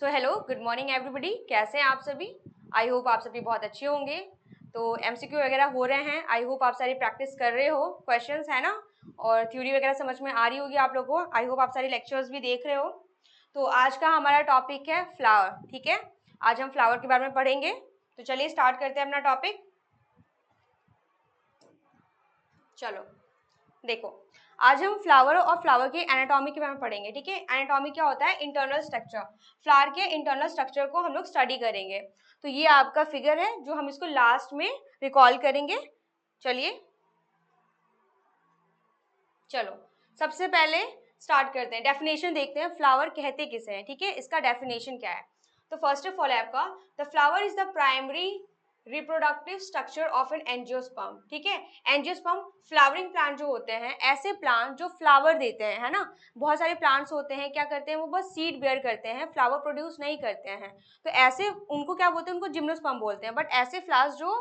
So hello, good morning everybody. कैसे हैं आप सभी? आई होप आप सभी बहुत अच्छे होंगे। तो एमसीक्यू वगैरह हो रहे हैं। आई होप आप सारी प्रैक्टिस कर रहे हो, क्वेश्चंस है ना, और थ्योरी वगैरह समझ में आ रही होगी आप लोगों को। आई होप आप सारी लेक्चर्स भी देख रहे हो। तो आज का हमारा टॉपिक है फ्लावर। ठीक है, आज हम फ्लावर के बारे में पढ़ेंगे। तो चलिए स्टार्ट करते हैं अपना टॉपिक। चलो देखो, आज हम फ्लावर और फ्लावर के एनाटॉमी के बारे में पढ़ेंगे। ठीक है, एनाटॉमी क्या होता है? Internal structure. फ्लावर के इंटरनल स्ट्रक्चर को हम लोग स्टडी करेंगे। तो ये आपका फिगर है जो हम इसको लास्ट में रिकॉल करेंगे। चलिए चलो सबसे पहले स्टार्ट करते हैं, डेफिनेशन देखते हैं फ्लावर कहते किसे हैं। ठीक है, इसका डेफिनेशन क्या है? तो फर्स्ट ऑफ ऑल है आपका, the flower is the primary reproductive structure of an angiosperm. ठीक है, एंजियोस्पर्म फ्लावरिंग प्लांट जो होते हैं, ऐसे प्लांट जो फ्लावर देते हैं, है ना। बहुत सारे प्लांट्स होते हैं, क्या करते हैं वो? बस सीड बेयर करते हैं, फ्लावर प्रोड्यूस नहीं करते हैं। तो ऐसे उनको क्या बोलते हैं? उनको जिम्नोस्पर्म बोलते हैं। बट ऐसे फ्लावर्स जो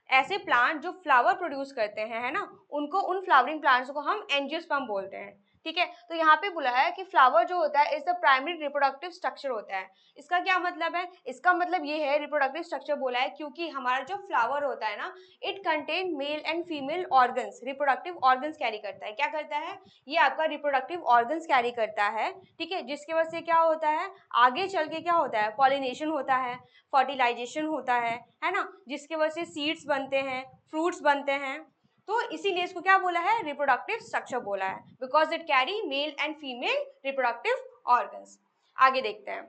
ऐसे प्लांट जो फ्लावर प्रोड्यूस करते हैं, है ना, उनको, उन फ्लावरिंग प्लांट्स को हम एंजियोस्पर्म बोलते हैं। ठीक है, तो यहाँ पे बोला है कि फ्लावर जो होता है is the primary reproductive structure होता है। इसका क्या मतलब है? इसका मतलब ये है, रिप्रोडक्टिव स्ट्रक्चर बोला है क्योंकि हमारा जो फ्लावर होता है ना, it contain mail and female organs, reproductive organs carry करता है। क्या करता है? ये आपका रिप्रोडक्टिव ऑर्गन्स कैरी करता है। ठीक है, जिसकी वजह से क्या होता है, आगे चल के क्या होता है? पॉलिनेशन होता है, फर्टिलाइजेशन होता है ना, जिसकी वजह से सीड्स बनते हैं, फ्रूट्स बनते हैं। तो इसीलिए इसको क्या बोला है? रिप्रोडक्टिव स्ट्रक्चर बोला है, because it carry mail and female reproductive organs. आगे देखते हैं।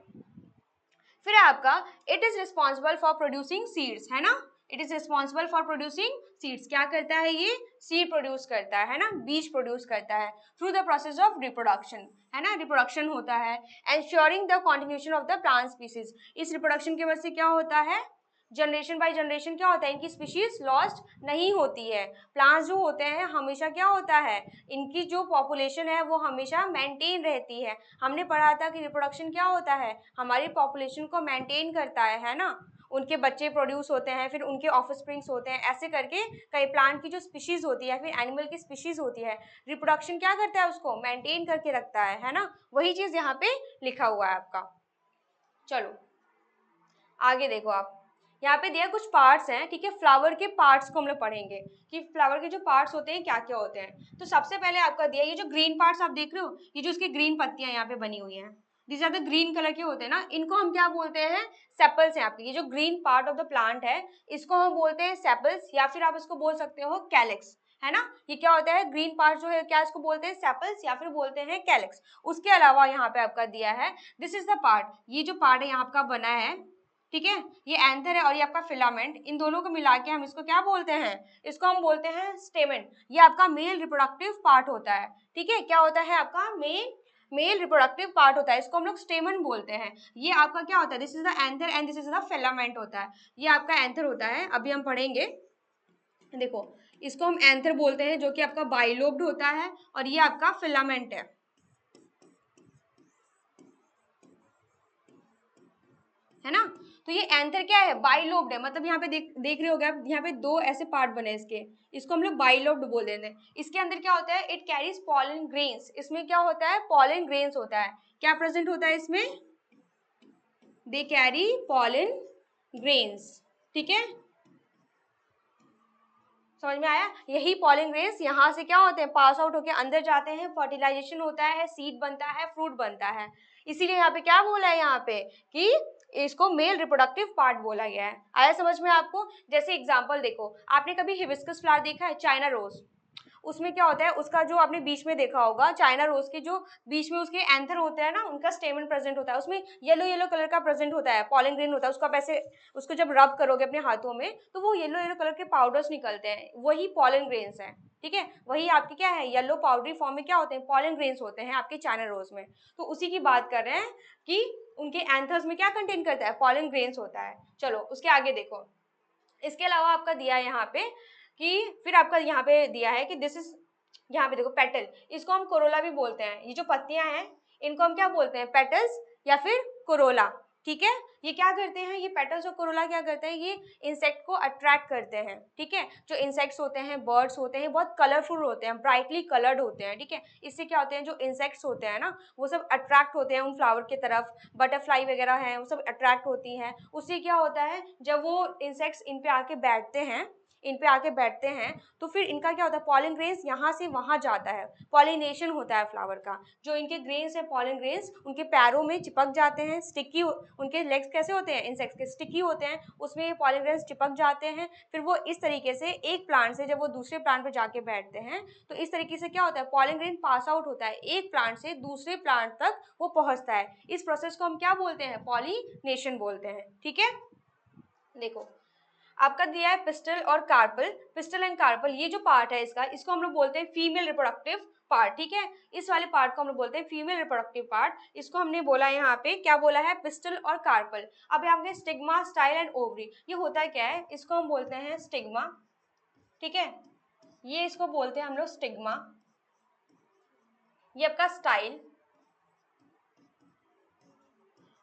फिर है आपका, it is responsible for producing seeds, है ना। It is responsible for producing seeds. क्या करता है ये? सीड प्रोड्यूस करता है ना, बीज प्रोड्यूस करता है through the process of reproduction, है ना। रिप्रोडक्शन होता है, ensuring the continuation of the plant species. इस रिप्रोडक्शन की वजह से क्या होता है? जनरेशन बाय जनरेशन क्या होता है? इनकी स्पीशीज लॉस्ट नहीं होती है। प्लांट्स जो होते हैं हमेशा क्या होता है, इनकी जो पॉपुलेशन है वो हमेशा मेंटेन रहती है। हमने पढ़ा था कि रिप्रोडक्शन क्या होता है, हमारी पॉपुलेशन को मेंटेन करता है ना। उनके बच्चे प्रोड्यूस होते हैं, फिर उनके ऑफस्प्रिंग्स होते हैं, ऐसे करके कई प्लांट की जो स्पीशीज होती है, फिर एनिमल की स्पीशीज होती है, रिप्रोडक्शन क्या करता है? उसको मेंटेन करके रखता है ना। वही चीज यहाँ पे लिखा हुआ है आपका। चलो आगे देखो, आप यहाँ पे दिया कुछ पार्ट्स हैं। ठीक है, फ्लावर के पार्ट्स को हम लोग पढ़ेंगे कि फ्लावर के जो पार्ट्स होते हैं क्या क्या होते हैं। तो सबसे पहले आपका दिया, ये जो ग्रीन पार्ट्स आप देख रहे हो, ये जो इसकी ग्रीन पत्तियां यहाँ पे बनी हुई हैं, this are the green colour के होते हैं ना, इनको हम क्या बोलते हैं? सेपल्स हैं आपके। ये जो green part of the plant है, इसको हम बोलते हैं सेपल्स, या फिर आप इसको बोल सकते हो कैलिक्स, है ना। ये क्या होता है? ग्रीन पार्ट जो है, क्या इसको बोलते हैं? सेपल्स, या फिर बोलते हैं कैलिक्स। उसके अलावा यहाँ पे आपका दिया है, दिस इज द पार्ट, ये जो पार्ट है यहाँ आपका बना है, ठीक है, ये एंथर है और ये आपका फिलामेंट, इन दोनों को मिला के हम इसको क्या बोलते हैं? इसको हम बोलते हैं स्टेमन। ये आपका मेल रिप्रोडक्टिव पार्ट होता है। ठीक है, क्या होता है आपका? मेल रिप्रोडक्टिव पार्ट होता है, इसको हम लोग स्टेमन बोलते हैं। ये आपका क्या होता है? This is the anther and this is the filament होता है। ये आपका एंथर होता है, अभी हम पढ़ेंगे। देखो, इसको हम एंथर बोलते हैं, जो कि आपका बाइलोब्ड होता है, और ये आपका फिलामेंट है ना। तो ये एंथर क्या है? बाइलोब्ड है, मतलब यहाँ पे देख रहे होगे आप, यहाँ पे दो ऐसे पार्ट बने इसके, इसको हम लोग बाइलोब्ड बोल देते हैं। इसके अंदर क्या होता है? It carries pollen grains. इसमें क्या होता है? पॉलन ग्रेन्स होता है। क्या प्रेजेंट होता है इसमें? They carry pollen grains. ठीक है, समझ में आया? यही पॉलन ग्रेन्स यहाँ से क्या होते हैं? पास आउट होकर अंदर जाते हैं, फर्टिलाइजेशन होता है, सीड बनता है, फ्रूट बनता है। इसीलिए यहाँ पे क्या बोला है, यहाँ पे कि इसको मेल रिप्रोडक्टिव पार्ट बोला गया है। आया समझ में आपको? जैसे एग्जांपल देखो, आपने कभी हिबिस्कस फ्लावर देखा है? चाइना रोज, उसमें क्या होता है? उसका जो आपने बीच में देखा होगा, चाइना रोज के जो बीच में उसके एंथर होते हैं ना, उनका स्टेमन प्रेजेंट होता है, उसमें येलो येलो कलर का प्रेजेंट होता है, पॉलन ग्रेन होता है। उसको आप ऐसे, उसको जब रब करोगे अपने हाथों में, तो वो येलो येलो कलर के पाउडर्स निकलते हैं, वही पॉलन ग्रेन्स हैं। ठीक है, वही आपके क्या है? येलो पाउडरी फॉर्म में क्या होते हैं? पॉलन ग्रेन्स होते हैं आपके चाइना रोज में। तो उसी की बात कर रहे हैं कि उनके एंथर्स में क्या कंटेन करता है? पॉलन ग्रेन्स होता है। चलो उसके आगे देखो, इसके अलावा आपका दिया है यहाँ पे कि, फिर आपका यहाँ पे दिया है कि दिस इज, यहाँ पे देखो पेटल, इसको हम कोरोला भी बोलते हैं। ये जो पत्तियां हैं इनको हम क्या बोलते हैं? पेटल्स या फिर कोरोला। ठीक है। ये क्या करते हैं, ये पेटल्स और कोरोला क्या करते हैं, ये इंसेक्ट को अट्रैक्ट करते हैं। ठीक है, जो इंसेक्ट्स होते हैं, बर्ड्स होते हैं, बहुत कलरफुल होते हैं, ब्राइटली कलर्ड होते हैं। ठीक है, इससे क्या होते हैं, जो इंसेक्ट्स होते हैं ना, वो सब अट्रैक्ट होते हैं उन फ्लावर की तरफ। बटरफ्लाई वगैरह हैं, वो सब अट्रैक्ट होती हैं। उससे क्या होता है, जब वो इंसेक्ट्स इन पे आके बैठते हैं, तो फिर इनका क्या होता है, पॉलन ग्रेन्स यहाँ से वहाँ जाता है, पॉलिनेशन होता है फ्लावर का। जो इनके ग्रेन्स है, पॉलन ग्रेन्स, उनके पैरों में चिपक जाते हैं, स्टिकी, उनके लेग्स कैसे होते हैं, इंसेक्ट्स के स्टिकी होते हैं, उसमें ये पॉलन ग्रेन्स चिपक जाते हैं। फिर वो इस तरीके से एक प्लांट से जब वो दूसरे प्लांट पे जाके बैठते हैं, तो इस तरीके से क्या होता है, पॉलन ग्रेन पास आउट होता है, एक प्लांट से दूसरे प्लांट तक वो पहुंचता है। इस प्रोसेस को हम क्या बोलते हैं, पॉलिनेशन बोलते हैं। ठीक है, देखो आपका दिया है पिस्टल और कार्पल। पिस्टल एंड कार्पल, ये जो पार्ट है इसको हम लोग बोलते हैं फीमेल रिप्रोडक्टिव पार्ट। ठीक है, इस वाले पार्ट को हम लोग बोलते हैं फीमेल रिप्रोडक्टिव पार्ट। इसको हमने बोला यहाँ पे, क्या बोला है, पिस्टल और कार्पल। अब यहाँ पे स्टिग्मा, स्टाइल एंड ओवरी, ये होता है क्या है, इसको हम बोलते हैं स्टिग्मा। ठीक है, ये इसको बोलते हैं हम लोग स्टिग्मा। ये आपका स्टाइल,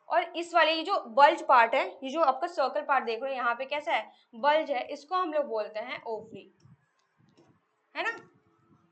और इस वाले ये जो बल्ज पार्ट है, ये जो आपका सर्कल पार्ट देख रहे हो यहाँ पे कैसा है, बल्ज है, इसको हम लोग बोलते हैं ओवरी, है ना,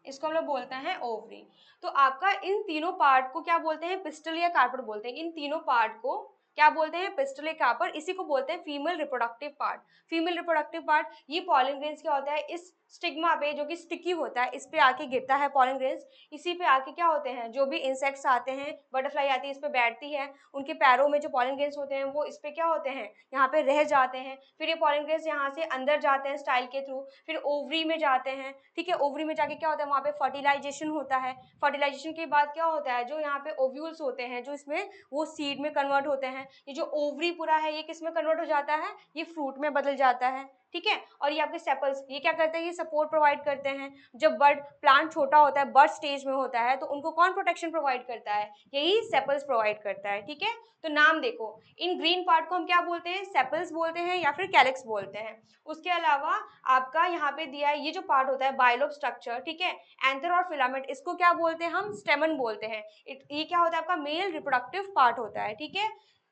इसको हम लोग बोलते हैं ओवरी। तो आपका इन तीनों पार्ट को क्या बोलते हैं, पिस्टल या कार्पेट बोलते हैं। इन तीनों पार्ट को क्या बोलते हैं, पिस्टल या कार्पेट, इसी को बोलते हैं female reproductive part. Female reproductive part, ये पॉलन ग्रेन्स क्या होता है, इस स्टिग्मा पे जो कि स्टिकी होता है, इस पे आके गिरता है पॉलन ग्रेन्स। इसी पे आके क्या होते हैं, जो भी इंसेक्ट्स आते हैं, बटरफ्लाई आती है, इस पे बैठती है, उनके पैरों में जो पॉलन ग्रेन्स होते हैं वो इस पे क्या होते हैं, यहाँ पे रह जाते हैं। फिर ये पॉलन ग्रेन्स यहाँ से अंदर जाते हैं स्टाइल के थ्रू, फिर ओवरी में जाते हैं। ठीक है, ओवरी में जाके क्या होता है, वहाँ पे फर्टिलाइजेशन होता है। फर्टिलाइजेशन के बाद क्या होता है, जो यहाँ पे ओव्यूल्स होते हैं, जो इसमें वो सीड में कन्वर्ट होते हैं। ये जो ओवरी पूरा है, ये किस में कन्वर्ट हो जाता है, ये फ्रूट में बदल जाता है। ठीक है, और ये आपके सेपल्स, ये क्या करते हैं, ये सपोर्ट प्रोवाइड करते हैं। जब बर्ड प्लांट छोटा होता है, बर्ड स्टेज में होता है, तो उनको कौन प्रोटेक्शन प्रोवाइड करता है, यही सेपल्स प्रोवाइड करता है। ठीक है, तो नाम देखो, इन ग्रीन पार्ट को हम क्या बोलते हैं, सेपल्स बोलते हैं या फिर कैलिक्स बोलते हैं। उसके अलावा आपका यहाँ पे दिया है, ये जो पार्ट होता है बाइलोब स्ट्रक्चर, ठीक है, एंथर और फिलामेंट, इसको क्या बोलते हैं, हम स्टेमन बोलते हैं। ये क्या होता है, आपका मेल रिप्रोडक्टिव पार्ट होता है। ठीक है,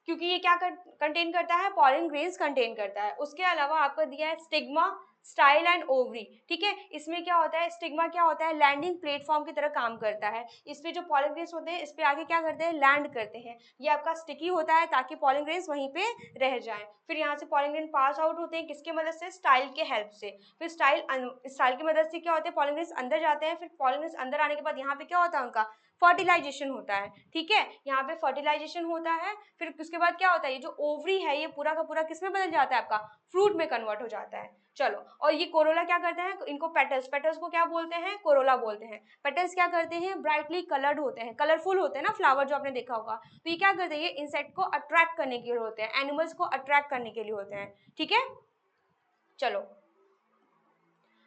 क्योंकि ये क्या कंटेन करता है, पॉलन ग्रेन्स कंटेन करता है। उसके अलावा आपको दिया है स्टिग्मा, स्टाइल एंड ओवरी। ठीक है, इसमें क्या होता है, स्टिग्मा क्या होता है, लैंडिंग प्लेटफॉर्म की तरह काम करता है। इसमें जो पॉलन ग्रेन्स होते हैं, इस पे आगे क्या करते हैं, लैंड करते हैं। ये आपका स्टिकी होता है ताकि पॉलन ग्रेन्स वहीं पे रह जाएं। फिर यहाँ से पॉलन ग्रेन पास आउट होते हैं, किसके मदद से, स्टाइल के हेल्प से। फिर स्टाइल की मदद से क्या होता है, पॉलन ग्रेन्स अंदर जाते हैं। फिर पॉलन ग्रेन्स अंदर आने के बाद यहाँ पे क्या होता है, उनका फर्टिलाइजेशन होता है। ठीक है, यहाँ पे फर्टिलाइजेशन होता है। फिर उसके बाद क्या होता है, ये जो ओवरी है, ये पूरा का पूरा किसमें बदल जाता है, आपका फ्रूट में कन्वर्ट हो जाता है। चलो, और ये कोरोला क्या करते हैं, इनको पेटल्स, पेटल्स को क्या बोलते हैं, कोरोला बोलते हैं। पेटल्स क्या करते हैं, ब्राइटली कलर्ड होते हैं, कलरफुल होते हैं ना फ्लावर, जो आपने देखा होगा। तो ये क्या करते हैं, ये इंसेक्ट को अट्रैक्ट करने के लिए होते हैं, एनिमल्स को अट्रैक्ट करने के लिए होते हैं। ठीक है, चलो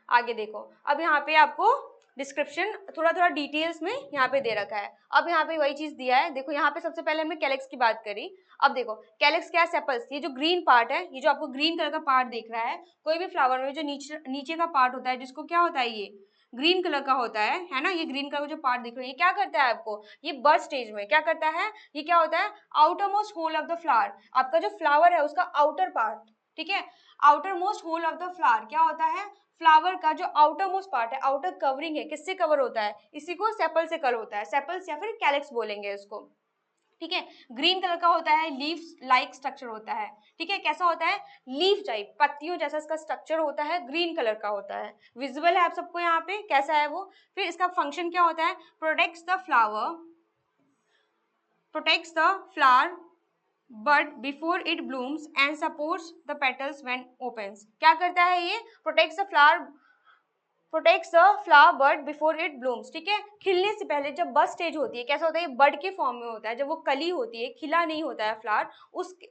आगे देखो। अब यहाँ पे आपको डिस्क्रिप्शन थोड़ा थोड़ा डिटेल्स में यहाँ पे दे रखा है। अब यहाँ पे वही चीज दिया है, देखो यहाँ पे सबसे पहले हमने कैलेक्स की बात करी। अब देखो कैलेक्स क्या है, सेपल्स, ये जो ग्रीन पार्ट है, ये जो आपको ग्रीन कलर का पार्ट दिख रहा है, कोई भी फ्लावर में जो नीचे का पार्ट होता है, जिसको क्या होता है, ये ग्रीन कलर का होता है ना, ये ग्रीन कलर का जो पार्ट दिख रहा है, ये क्या करता है आपको, ये बर्ड स्टेज में क्या करता है, ये क्या होता है, outermost whorl of the flower, आपका जो फ्लावर है उसका आउटर पार्ट। ठीक है, outermost whorl of the flower क्या होता है, फ्लावर का जो आउटर मोस्ट पार्ट है, आउटर कवरिंग है, किससे कवर होता है, इसी को सेपल से कवर होता है, सेपल्स या फिर कैलेक्स बोलेंगे इसको। ठीक है, ग्रीन कलर का होता है, लीफ लाइक स्ट्रक्चर होता है। ठीक है, कैसा होता है, लीफ टाइप, पत्तियों जैसा इसका स्ट्रक्चर होता है, ग्रीन कलर का होता है, विजिबल है आप सबको यहाँ पे कैसा है वो। फिर इसका फंक्शन क्या होता है, protects the flower but before it blooms and supports the petals when opens. क्या करता है ये, protects the flower bud before it blooms. ठीक है, खिलने से पहले जब बड स्टेज होती है, कैसा होता है, बर्ड के फॉर्म में होता है, जब वो कली होती है, खिला नहीं होता है फ्लावर,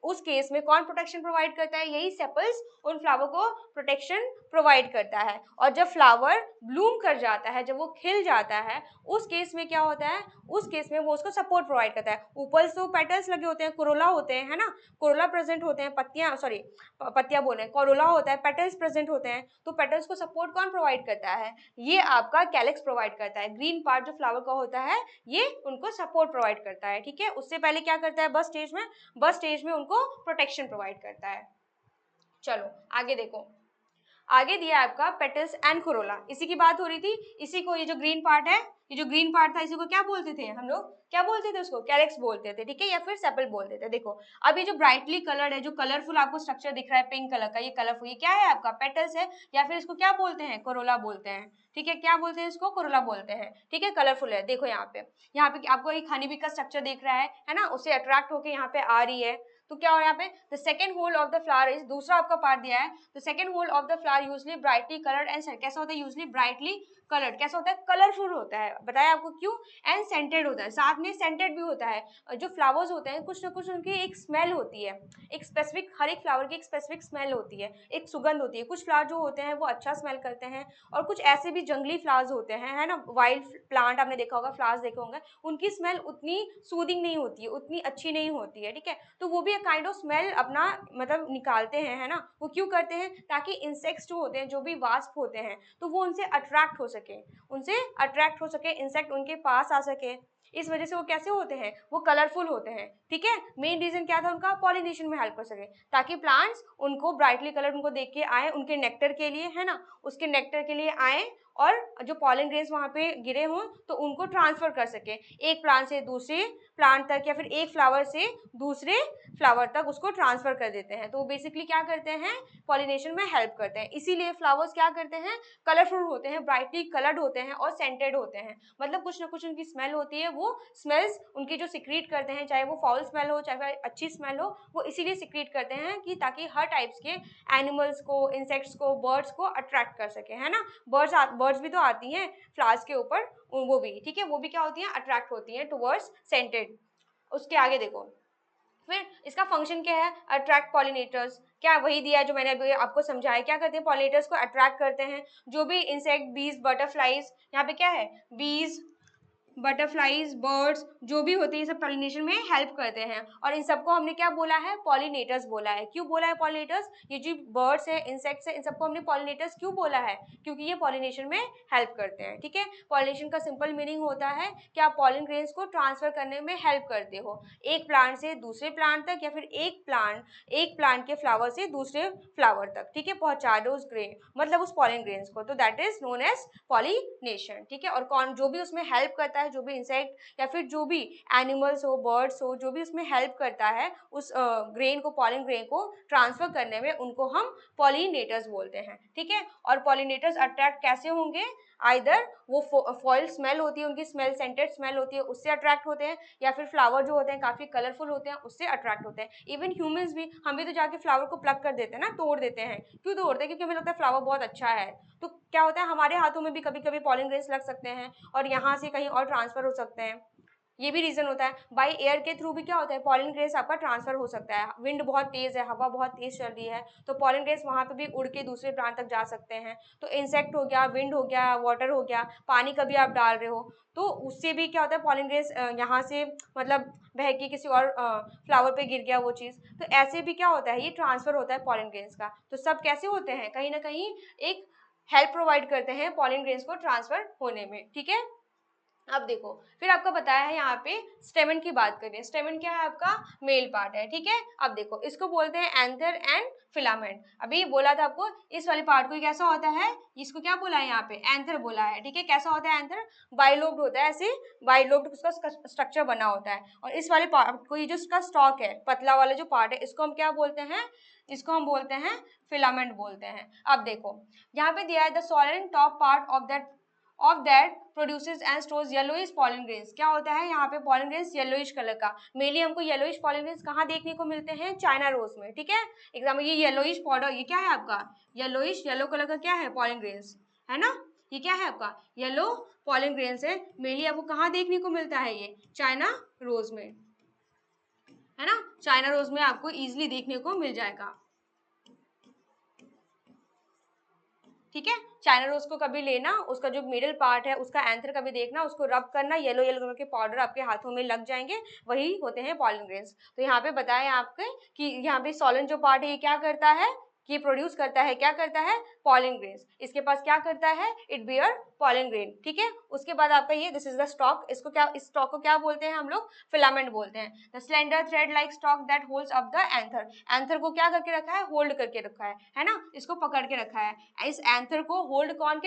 उस केस में कौन प्रोटेक्शन प्रोवाइड करता है, यही सेपल्स उन फ्लावर को प्रोटेक्शन प्रोवाइड करता है। और जब फ्लावर ब्लूम कर जाता है, जब वो खिल जाता है, उस केस में क्या होता है, उस केस में वो उसको सपोर्ट प्रोवाइड करता है। ऊपर तो पेटल्स लगे होते हैं, कोरोला होते हैं, है ना, कोरोला प्रेजेंट होते हैं, पत्तियां बोले, कोरोला होता है, पेटल्स प्रेजेंट होते हैं, तो पेटल्स को सपोर्ट कौन प्रोवाइड करता है, करता है, ये आपका कैलिक्स प्रोवाइड करता है। ग्रीन पार्ट जो फ्लावर का होता है ये उनको सपोर्ट प्रोवाइड करता है, ठीक है। उससे पहले क्या करता है बस स्टेज में उनको प्रोटेक्शन प्रोवाइड करता है। चलो आगे देखो, आगे दिया है आपका पेटल्स एंड कोरोला। इसी की बात हो रही थी। इसी को, ये जो ग्रीन पार्ट है, ये जो ग्रीन पार्ट था, इसी को क्या बोलते थे हम लोग, क्या बोलते थे उसको, कैलिक्स बोलते थे, ठीक है, या फिर सेपल बोलते थे। देखो अब ये जो ब्राइटली कलर्ड है, जो कलरफुल आपको स्ट्रक्चर दिख रहा है पिंक कलर का, ये कलरफुल, ये क्या है आपका पेटल्स है, या फिर इसको क्या बोलते हैं, कोरोला बोलते हैं, ठीक है। क्या बोलते हैं इसको, कोरोला बोलते हैं, ठीक है। कलरफुल है, देखो यहाँ पे आपको एक हनी बी का स्ट्रक्चर दिख रहा है ना, उससे अट्रैक्ट होकर यहाँ पे आ रही है। तो क्या हो यहाँ पे, the second whorl of the flower is, दूसरा आपका पार्ट दिया है, the second whorl of the flower usually brightly coloured and, कैसा होता है यूजली ब्राइटली कलर्ड, कैसा होता है, कलरफुल होता है, बताया आपको क्यों, एंड सेंटेड होता है, साथ में सेंटेड भी होता है। जो फ्लावर्स होते हैं कुछ ना कुछ उनकी एक स्मेल होती है, एक स्पेसिफिक, हर एक फ्लावर की एक स्पेसिफिक स्मेल होती है, एक सुगंध होती है। कुछ फ्लावर जो होते हैं वो अच्छा स्मेल करते हैं, और कुछ ऐसे भी जंगली फ्लावर्स होते हैं, है ना, वाइल्ड प्लांट आपने देखा होगा, फ्लावर्स देखे होंगे, उनकी स्मेल उतनी सूदिंग नहीं होती है, उतनी अच्छी नहीं होती है, ठीक है। तो वो भी एक काइंड ऑफ स्मेल अपना मतलब निकालते हैं, है ना। वो क्यों करते हैं, ताकि इंसेक्ट्स जो होते हैं, जो भी वास्प होते हैं, तो वो उनसे अट्रैक्ट हो सके, इंसेक्ट उनके पास आ सके। इस वजह से वो कैसे होते हैं, वो कलरफुल होते हैं, ठीक है। मेन रीजन क्या था उनका, पॉलिनेशन में हेल्प कर सके, ताकि प्लांट्स उनको ब्राइटली कलर उनको देख के आए, उनके नेक्टर के लिए, है ना, उसके नेक्टर के लिए आए, और जो पॉलन ग्रेन्स वहाँ पे गिरे हों तो उनको ट्रांसफर कर सके एक प्लांट से दूसरे प्लांट तक, या फिर एक फ्लावर से दूसरे फ्लावर तक उसको ट्रांसफर कर देते हैं। तो बेसिकली क्या करते हैं, पॉलिनेशन में हेल्प करते हैं। इसीलिए फ्लावर्स क्या करते हैं, कलरफुल होते हैं, ब्राइटली कलर्ड होते हैं और सेंटेड होते हैं। मतलब कुछ ना कुछ उनकी स्मेल होती है, वो स्मेल्स उनकी जो सिक्रीट करते हैं, चाहे वो फाउल स्मेल हो चाहे अच्छी स्मेल हो, वो इसीलिए सिक्रीट करते हैं कि ताकि हर टाइप्स के एनिमल्स को, इंसेक्ट्स को, बर्ड्स को अट्रैक्ट कर सके, है ना। बर्ड्स भी तो आती हैं फ्लावर्स के ऊपर, वो भी, ठीक है, वो भी क्या होती हैं, अट्रैक्ट होती हैं टुवर्ड्स सेंटेड। उसके आगे देखो, फिर इसका फंक्शन क्या है, अट्रैक्ट पॉलिनेटर्स, क्या वही दिया है जो मैंने अभी आपको समझाया। क्या करते हैं, पॉलिनेटर्स को अट्रैक्ट करते हैं, जो भी इंसेक्ट, बीज, बटरफ्लाइज, यहाँ पे क्या है, बीज, बटरफ्लाइज, बर्ड्स जो भी होते हैं ये सब पॉलिनेशन में हेल्प करते हैं। और इन सबको हमने क्या बोला है, पॉलिनेटर्स बोला है। क्यों बोला है पॉलिनेटर्स, ये जो बर्ड्स है, इंसेक्ट्स है, इन सबको हमने पॉलिनेटर्स क्यों बोला है, क्योंकि ये पॉलिनेशन में हेल्प करते हैं, ठीक है। पॉलिनेशन का सिंपल मीनिंग होता है कि आप पॉलन ग्रेन्स को ट्रांसफर करने में हेल्प करते हो, एक प्लांट से दूसरे प्लांट तक, या फिर एक प्लांट के फ्लावर से दूसरे फ्लावर तक, ठीक है, पहुंचा दो उस ग्रेन, मतलब उस पॉलन ग्रेन्स को। तो that is known as pollination, ठीक है। और कौन जो भी उसमें हेल्प करता है, जो भी इंसेक्ट या फिर जो भी एनिमल्स हो, बर्ड्स हो, जो भी उसमें हेल्प करता है उस ग्रेन को, पॉलन ग्रेन को ट्रांसफर करने में, उनको हम पॉलिनेटर्स बोलते हैं, ठीक है। और पॉलिनेटर्स अट्रैक्ट कैसे होंगे, आइदर वो फॉइल स्मेल होती है, उनकी स्मेल सेंटेड स्मेल होती है, उससे अट्रैक्ट होते हैं, या फिर फ्लावर जो होते हैं काफी कलरफुल होते हैं, उससे अट्रैक्ट होते हैं। इवन ह्यूमंस भी, हम भी तो जाके फ्लावर को प्लग कर देते हैं ना, तोड़ देते हैं। क्यों तोड़ते हैं, क्योंकि हमें लगता है फ्लावर बहुत अच्छा है। तो क्या होता है, हमारे हाथों में भी कभी कभी पॉलन ग्रेन्स लग सकते हैं और यहाँ से कहीं और ट्रांसफर हो सकते हैं, ये भी रीजन होता है। बाय एयर के थ्रू भी क्या होता है, पॉलन ग्रेन्स आपका ट्रांसफर हो सकता है। विंड बहुत तेज है, हवा बहुत तेज चल रही है, तो पॉलन ग्रेन्स वहां पे भी उड़ के दूसरे प्लांट तक जा सकते हैं। तो इंसेक्ट हो गया, विंड हो गया, वाटर हो गया, पानी कभी आप डाल रहे हो तो उससे भी क्या होता है, पॉलन ग्रेन्स यहाँ से मतलब बह के किसी और फ्लावर पे गिर गया वो चीज़, तो ऐसे भी क्या होता है, ये ट्रांसफर होता है पॉलन ग्रेन्स का। तो सब कैसे होते हैं, कहीं ना कहीं एक हेल्प प्रोवाइड करते हैं पॉलन ग्रेन्स को ट्रांसफर होने में, ठीक है। अब देखो, फिर आपको बताया है यहाँ पे स्टेमन की बात करें। स्टेमन क्या है, आपका मेल पार्ट है, ठीक है। अब देखो, इसको बोलते हैं एंथर एंड फिलामेंट। अभी बोला था आपको इस वाले पार्ट को कैसा होता है, इसको क्या बोला है यहाँ पे, एंथर बोला है, ठीक है। कैसा होता है एंथर, बाइलोब्ड होता है, ऐसे बाइलोब्ड उसका स्ट्रक्चर बना होता है। और इस वाले पार्ट को, ये जो इसका स्टॉक है, पतला वाला जो पार्ट है, इसको हम क्या बोलते हैं, इसको हम बोलते हैं फिलामेंट बोलते हैं। अब देखो यहाँ पे दिया है the Solan top part of that produces and stores yellowish pollen grains. क्या होता है यहाँ पे, पॉलन ग्रेन्स येलोइश कलर का, मेनली हमको येलोइश पॉलन ग्रेन्स कहाँ देखने को मिलते हैं, चाइना रोज में, ठीक है। एग्जाम्पल ये येलोइश पाउडर, ये क्या है आपका येलोइश, येलो कलर का क्या है, पॉलन ग्रेन्स, है ना। ये क्या है आपका येलो पॉलन ग्रेन्स है, मेनली आपको कहाँ देखने को मिलता है, ये चाइना रोज में, है ना। चाइना रोज में आपको इजिली देखने को मिल जाएगा, ठीक है। चाइना रोज को कभी लेना, उसका जो मिडिल पार्ट है, उसका एंथर कभी देखना, उसको रब करना, येलो येलो कलर के पाउडर आपके हाथों में लग जाएंगे, वही होते हैं पॉलन ग्रेन्स। तो यहाँ पे बताया आपके कि यहाँ पे सोलन जो पार्ट है ये क्या करता है, कि प्रोड्यूस करता है, क्या करता है, पॉलन ग्रेन्स। इसके पास क्या करता है, इट बियर पॉलन ग्रेन, ठीक है। उसके बाद आपका ये दिस इज द स्टॉक, इसको क्या, इस स्टॉक को क्या बोलते हैं हम लोग, फिलामेंट बोलते हैं। The slender thread like stock that holds up the anther, anther को क्या करके रखा है, होल्ड करके रखा है ना, इसको पकड़ के रखा है। इस एंथर को होल्ड कौन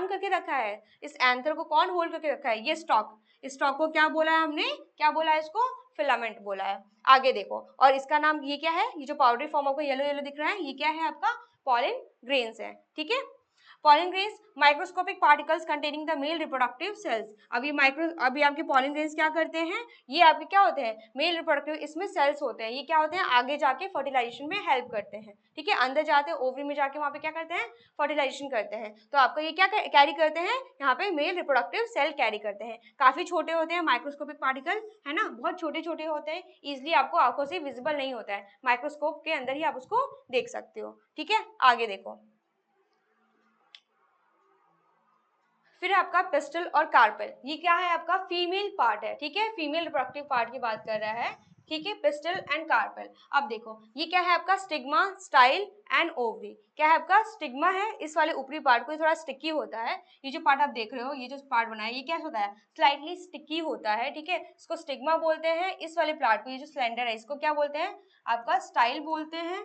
करके रखा है, इस एंथर को कौन होल्ड करके रखा है, ये स्टॉक। इस स्टॉक को क्या बोला है हमने, क्या बोला है इसको, फिलामेंट बोला है। आगे देखो, और इसका नाम ये क्या है, ये जो पाउडरी फॉर्म आपको येलो येलो दिख रहा है, ये क्या है आपका, पॉलन ग्रेन्स है, ठीक है। Pollen grains microscopic particles containing the male reproductive cells. अभी आपके पॉलन ग्रेन्स क्या करते हैं, ये आपके क्या होते हैं, मेल रिप्रोडक्टिव, इसमें सेल्स होते हैं, ये क्या होते हैं, आगे जाके फर्टिलाइजेशन में हेल्प करते हैं, ठीक है। अंदर जाते हैं ओवरी में, जाके वहाँ पे क्या करते हैं, फर्टिलाइजेशन करते हैं। तो आपका ये क्या कैरी करते हैं, यहाँ पे मेल रिप्रोडक्टिव सेल कैरी करते हैं। काफी छोटे होते हैं माइक्रोस्कोपिक पार्टिकल, है ना, बहुत छोटे छोटे होते हैं, इजिली आपको आंखों से विजिबल नहीं होता है, माइक्रोस्कोप के अंदर ही आप उसको देख सकते हो, ठीक है। आगे देखो, फिर आपका पिस्टल और कार्पेल, ये क्या है आपका, फीमेल पार्ट है, ठीक है, फीमेल रिप्रोडक्टिव पार्ट की बात कर रहा है, ठीक है, पिस्टल एंड कार्पेल। अब देखो ये क्या है आपका, स्टिग्मा, स्टाइल एंड ओवरी। क्या है आपका, स्टिग्मा है, इस वाले ऊपरी पार्ट को, ये थोड़ा स्टिकी होता है, ये जो पार्ट आप देख रहे हो, ये जो पार्ट बना है, ये क्या होता है, स्लाइटली स्टिकी होता है, ठीक है, इसको स्टिग्मा बोलते हैं। इस वाले पार्ट को, ये जो स्लेंडर है, इसको क्या बोलते हैं, आपका स्टाइल बोलते हैं।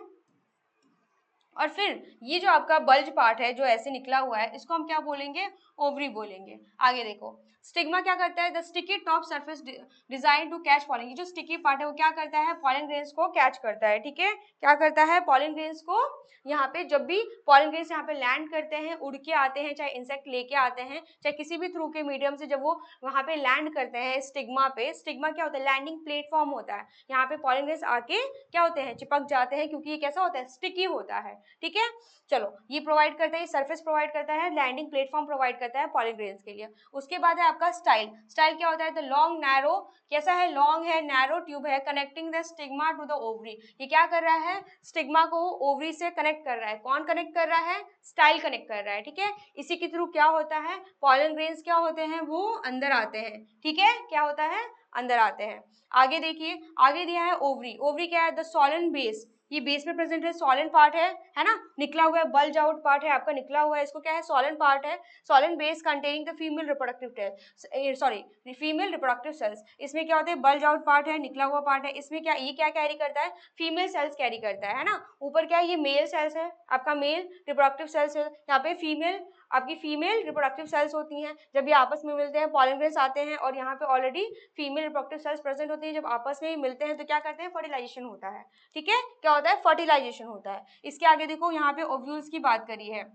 और फिर ये जो आपका बल्ज पार्ट है, जो ऐसे निकला हुआ है, इसको हम क्या बोलेंगे, ओवरी बोलेंगे। आगे देखो, स्टिग्मा क्या करता है, the sticky top surface design to catch pollen, ये जो स्टिकी पार्ट है वो क्या करता है, पॉलन ग्रेन्स को कैच करता है, ठीक है, क्या करता है, पॉलन ग्रेन्स को, यहाँ पे जब भी पॉलन ग्रेन्स यहाँ पे लैंड करते हैं, उड़ के आते हैं, चाहे इंसेक्ट लेके आते हैं, चाहे किसी भी थ्रू के मीडियम से, जब वो वहाँ पे लैंड करते हैं स्टिग्मा पे, स्टिग्मा क्या होता है, लैंडिंग प्लेटफॉर्म होता है, यहाँ पे पॉलन ग्रेन्स आके क्या होते हैं, चिपक जाते हैं, क्योंकि ये कैसा होता है, स्टिकी होता है, ठीक है। चलो, ये प्रोवाइड करता है, ये सरफेस प्रोवाइड करता है, लैंडिंग प्लेटफॉर्म प्रोवाइड करता है पॉलन ग्रेन्स के लिए। उसके बाद है आपका स्टाइल। स्टाइल क्या होता है, द लॉन्ग नैरो, कैसा है, लॉन्ग है, नैरो ट्यूब है, connecting the stigma to the ovary. ये क्या कर रहा है, स्टिग्मा को ओवरी से कनेक्ट कर रहा है। कौन कनेक्ट कर रहा है, स्टाइल कनेक्ट कर रहा है, ठीक है। इसी के थ्रू क्या होता है, पॉलन ग्रेन्स क्या होते हैं, वो अंदर आते हैं, ठीक है, क्या होता है, अंदर आते हैं। आगे देखिए, आगे दिया है ओवरी। ओवरी क्या है, द सॉलन बेस, ये बेस में प्रेजेंट है, सॉलन पार्ट है ना, निकला हुआ है, बल्ज आउट पार्ट है आपका, निकला हुआ है, इसको क्या है, सॉलन पार्ट है। Swollen base containing the female reproductive sorry female reproductive cells. इसमें क्या होता है, बल्ज आउट पार्ट है, निकला हुआ पार्ट है, इसमें क्या, ये क्या कैरी करता है, फीमेल सेल्स कैरी करता है ना। ऊपर क्या है, ये मेल सेल्स है आपका, मेल रिप्रोडक्टिव सेल्स है, यहाँ पे फीमेल, आपकी फीमेल रिप्रोडक्टिव सेल्स होती हैं। जब ये आपस में मिलते हैं, पॉलन ग्रेन्स आते हैं, और यहाँ पे already female reproductive cells present होती है। जब आपस में मिलते हैं तो क्या करते हैं, फर्टिलाइजेशन होता है, ठीक है, क्या होता है, फर्टिलाइजेशन होता है। इसके आगे देखो, यहाँ पे ओव्यूल्स की बात करी है।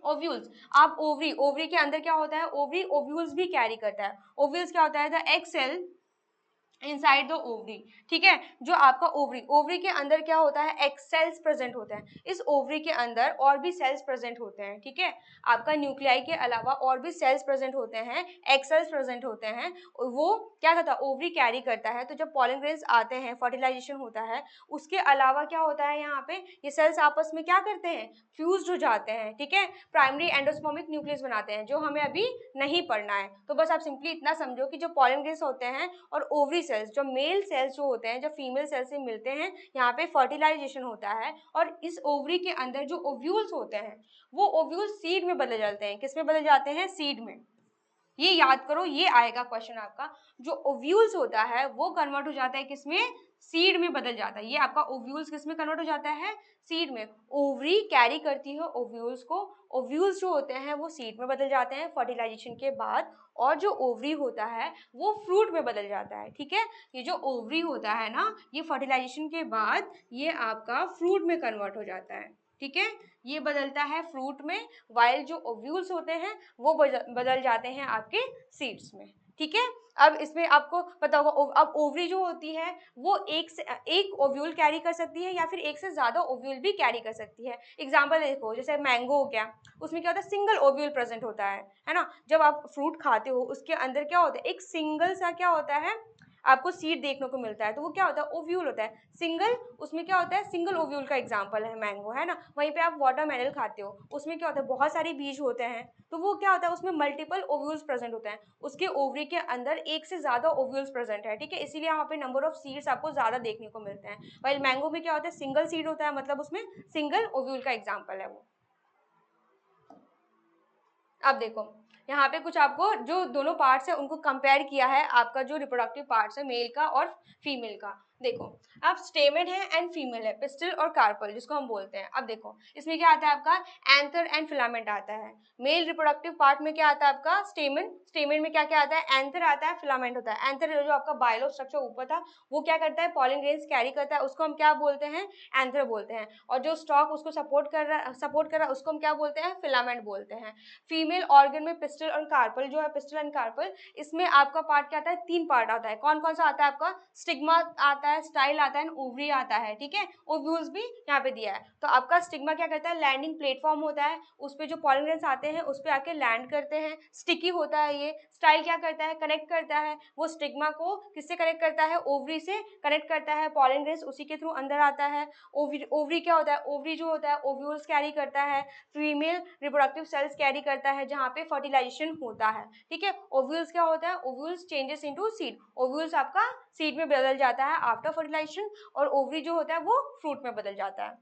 ओव्यूल्स, आप ओवरी, ओवरी के अंदर क्या होता है, ओवरी ओव्यूल्स भी कैरी करता है। ओव्यूल्स क्या होता है, the egg cell inside the ovary, ठीक है, जो आपका ओवरी, ओवरी के अंदर क्या होता है, एग सेल्स प्रेजेंट होते हैं। इस ओवरी के अंदर और भी सेल्स प्रेजेंट होते हैं, ठीक है, आपका न्यूक्लियाई के अलावा और भी सेल्स प्रेजेंट होते हैं, एग सेल्स प्रेजेंट होते हैं, वो क्या करता है, ओवरी कैरी करता है। तो जब पॉलन ग्रेन्स आते हैं, फर्टिलाइजेशन होता है, उसके अलावा क्या होता है, यहाँ पे ये सेल्स आपस में क्या करते हैं, फ्यूज्ड हो जाते हैं, ठीक है, प्राइमरी एंडोस्पर्मिक न्यूक्लियस बनाते हैं, जो हमें अभी नहीं पढ़ना है। तो बस आप सिंपली इतना समझो कि जो पॉलन ग्रेन्स होते हैं और ओवरी सेल्स, जो मेल सेल्स जो होते हैं, जो फीमेल सेल्स से मिलते हैं, यहाँ पे फर्टिलाइजेशन होता है। और इस ओवरी के अंदर जो ओव्यूल्स होते हैं, वो ओव्यूल्स सीड में बदल जाते हैं। किस में बदल जाते हैं, सीड में। ये याद करो, ये आएगा क्वेश्चन आपका, जो ओव्यूल्स होता है वो कन्वर्ट हो जाता है किसमें, सीड में बदल जाता है। ये आपका ओव्यूल्स किस में कन्वर्ट हो जाता है, सीड में। ओवरी कैरी करती है ओव्यूल्स को, ओव्यूल्स जो होते हैं वो सीड में बदल जाते हैं फर्टिलाइजेशन के बाद, और जो ओवरी होता है वो फ्रूट में बदल जाता है, ठीक है। ये जो ओवरी होता है ना, ये फर्टिलाइजेशन के बाद ये आपका फ्रूट में कन्वर्ट हो जाता है, ठीक है, ये बदलता है फ्रूट में, वाइल जो ओव्यूल्स होते हैं वो बदल जाते हैं आपके सीड्स में, ठीक है। अब इसमें आपको पता होगा, अब ओवरी जो होती है वो एक ओव्यूल कैरी कर सकती है, या फिर एक से ज्यादा ओव्यूल भी कैरी कर सकती है। एग्जाम्पल देखो, जैसे मैंगो हो गया, उसमें क्या होता है, सिंगल ओव्यूल प्रेजेंट होता है ना। जब आप फ्रूट खाते हो, उसके अंदर क्या होता है, एक सिंगल सा क्या होता है, आपको सीड देखने को मिलता है, तो वो क्या होता है, ओव्यूल होता है, सिंगल, उसमें क्या होता है, सिंगल ओव्यूल का एग्जांपल है मैंगो, है ना। वहीं पे आप वाटरमेलन खाते हो, उसमें क्या होता है, बहुत सारे बीज होते हैं, तो वो क्या होता है, उसमें मल्टीपल ओव्यूल्स प्रेजेंट होते हैं, उसके ओवरी के अंदर एक से ज्यादा ओव्यूल्स प्रेजेंट है, ठीक है, इसीलिए यहाँ पे नंबर ऑफ सीड्स आपको ज्यादा देखने को मिलते हैं। वाइल मैंगो में क्या होता है, सिंगल सीड होता है, मतलब उसमें सिंगल ओव्यूल का एग्जाम्पल है वो। अब देखो यहाँ पे कुछ आपको जो दोनों पार्ट्स है उनको कंपेयर किया है, आपका जो रिप्रोडक्टिव पार्ट्स है मेल का और फीमेल का। देखो अब स्टेमेन है एंड फीमेल है, पिस्टल और कार्पल जिसको हम बोलते हैं। अब देखो इसमें क्या आता है आपका, एंथर एंड फिलामेंट आता है। मेल रिप्रोडक्टिव पार्ट में क्या आता है आपका, स्टेमेन, स्टेमेन में क्या क्या आता है, एंथर आता है, फिलामेंट होता है। एंथर जो आपका बाइलो स्ट्रक्चर ऊपर था वो क्या करता है, पॉलन ग्रेन्स कैरी करता है, उसको हम क्या बोलते हैं, एंथर बोलते हैं। और जो स्टॉक उसको सपोर्ट कर रहा है उसको हम क्या बोलते हैं, फिलामेंट बोलते हैं। फीमेल ऑर्गन में पिस्टल और कार्पल जो है, पिस्टल एंड कार्पल, इसमें आपका पार्ट क्या आता है, 3 पार्ट आता है। कौन कौन सा आता है आपका, स्टिग्मा आता है, स्टाइल आता है, ओवरी आता है, ठीक है, ओव्यूल्स भी यहाँ पे दिया है। तो आपका स्टिग्मा क्या करता है, लैंडिंग प्लेटफॉर्म होता है, उस पे जो पॉलन ग्रेन्स आते हैं उस पे आके लैंड करते हैं, स्टिकी होता है ये। स्टाइल क्या करता है, कनेक्ट करता है, वो स्टिग्मा को किससे कनेक्ट करता है, ओवरी से कनेक्ट करता है, पॉलन ग्रेन्स उसी के थ्रू अंदर आता है। ओवरी क्या होता है, ओवरी जो होता है ओव्यूल्स कैरी करता है, फीमेल रिप्रोडक्टिव सेल्स कैरी करता है जहाँ पे फर्टिलाइजेशन होता है, ठीक है। ओव्यूल्स क्या होता है, ovules changes into seed, ovules आपका सीड में बदल जाता है आफ्टर फर्टिलाइजेशन, और ओवरी जो होता है वो फ्रूट में बदल जाता है।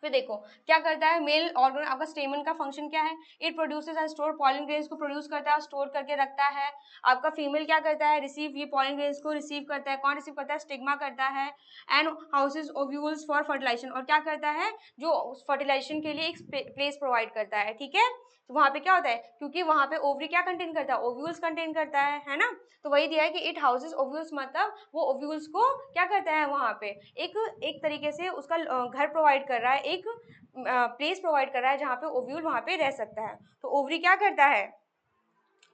फिर देखो क्या करता है मेल ऑर्गन, आपका स्टेमन का फंक्शन क्या है, it produces and store pollen grains को प्रोड्यूस करता है, स्टोर करके रखता है। आपका फीमेल क्या करता है, रिसीव, ये पॉलन ग्रेन्स को रिसीव करता है, कौन रिसीव करता है, स्टिग्मा करता है, and houses ovules for fertilisation, और क्या करता है, जो फर्टिलाइजेशन के लिए एक प्लेस प्रोवाइड करता है, ठीक है। तो वहाँ पे क्या होता है, क्योंकि वहाँ पे ओवरी क्या कंटेन करता है, ओव्यूल्स कंटेन करता है ना, तो वही दिया है कि इट हाउसेस ओव्यूल्स, मतलब वो ओव्यूल्स को क्या करता है, वहाँ पे एक एक तरीके से उसका घर प्रोवाइड कर रहा है, एक प्लेस प्रोवाइड कर रहा है जहाँ पे ओव्यूल वहाँ पे रह सकता है। तो ओवरी क्या करता है,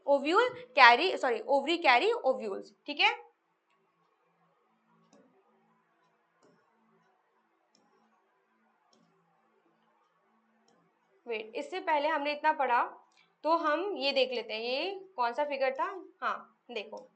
ovule carry, sorry ovary carry ovules, ठीक है। वेट, इससे पहले हमने इतना पढ़ा तो हम ये देख लेते हैं, ये कौन सा फिगर था, हाँ देखो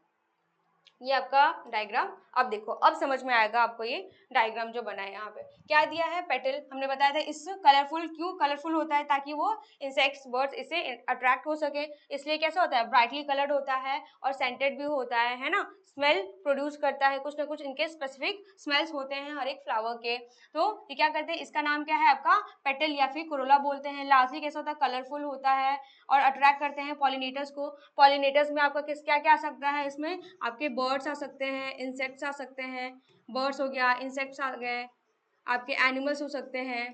ये आपका डायग्राम। अब देखो अब समझ में आएगा आपको ये डायग्राम जो बना है, यहाँ पे क्या दिया है, पेटल हमने बताया था, इस कलरफुल, क्यों कलरफुल होता है, ताकि वो इंसेक्ट्स बर्ड्स इससे अट्रैक्ट हो सके, इसलिए कैसा होता है, ब्राइटली कलर्ड होता है और सेंटेड भी होता है ना, स्मेल प्रोड्यूस करता है, कुछ ना कुछ इनके स्पेसिफिक स्मेल्स होते हैं हर एक फ्लावर के। तो ये क्या करते हैं, इसका नाम क्या है आपका पेटल या फिर कोरोला बोलते हैं। लास्टली कैसा होता है, कलरफुल होता है और अट्रैक्ट करते हैं पॉलिनेटर्स को। पॉलिनेटर्स में आपका किस क्या क्या आ सकता है, इसमें आपके बर्ड्स आ सकते हैं, इंसेक्ट्स आ सकते हैं, बर्ड्स हो गया, इंसेक्ट्स आ गए, आपके एनिमल्स हो सकते हैं,